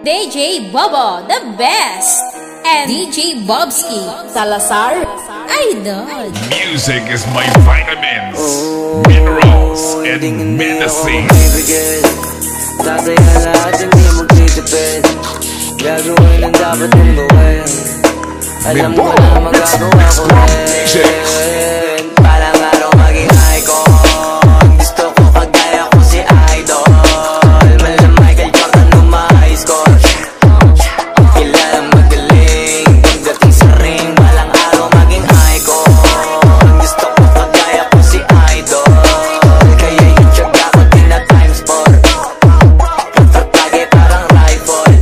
DJ Bobo, the best. And DJ Bobski, Salazar, Idol. Music is my vitamins, minerals, and medicine. Tataya lahat, hindi magtitipid. Gagawin ang dapat mong gawin. Alam mo na magagawa ko rin. Parang araw maging icon. Gusto ko kagaya ko si Idol. Malam Michael Jordan umahigh score. Kilalang magaling pagdating sa ring. Parang araw maging icon. Gusto ko kagaya ko si Idol. Kaya yung tiyaga ko din na times 4. Tatagay parang rifle.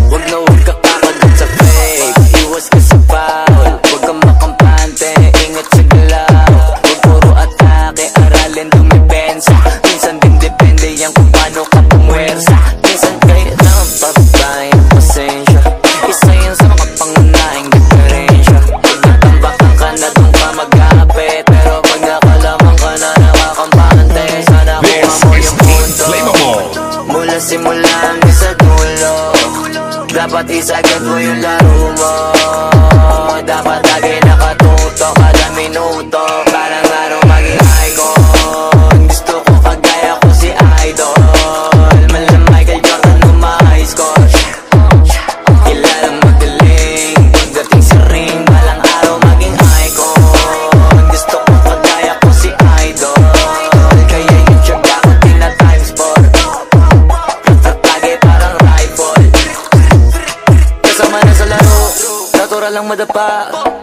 Huwag na huwag ka kakagat sa fake. Iwas ka sa foul. Huwag kang makampante. Ingat sa galaw. Huwag puro atake. Aralin dumipensa. Minsan din depende yan kung paano ka pumwersa. Minsan kailangan pababae ng pasensya. Isa yan sa mga pangunahing diferensya. Pag natambakan ka na doon ka mag-apit. Pero pag nakalaman ka na nakakampante, sana kuha mo yung punto. Mula simula hanggang sa dulo, dapat isagad mo yung laro mo. Dapat lagi nakatuto kada minuto. Parang araw maging icon. Gusto ko kagaya ko si Idol. Malam Michael Jordan umahigh score. Kilalang magaling pagdating sa ring. Balang araw maging icon. Gusto ko kagaya ko si Idol. Kaya yung tiyaga ko din na times 4. Tatagay parang rifle. Kasama na sa laro, natural lang madapa,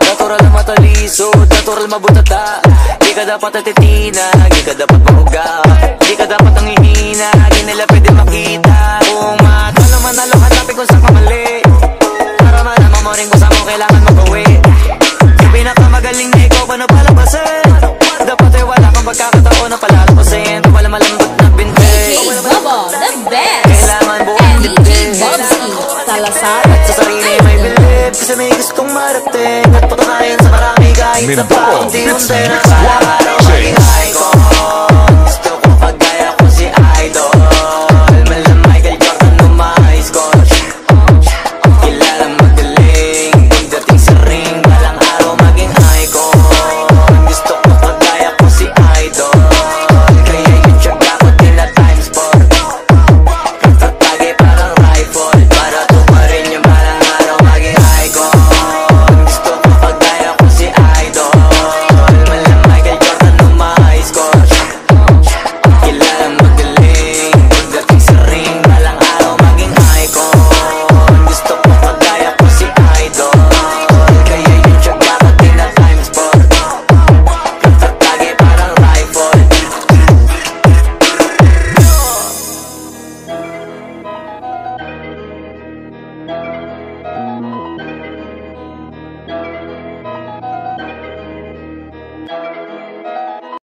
natural lang matalisod, natural mabutata. Di ka dapat atitina, di ka dapat mahuga, di ka dapat ang ihina, di nila pwede makita. Kung matalo manalo, hanapin kung saan kamali, para malaman mo rin kung saan mo kailangan magawi. Yung pinakamagaling na ikaw, paano palabasin? Dapat ay wala kang pagkakataon na palalabasin. Wala malambot na binti, DJ Bobo, the best. kailangan buong And DJ dibdib. Bobski, Salazar, Sa sarili may bilib, kasi may gustong marating. At patunayan sa marami kahit na pa unti-unti na parang araw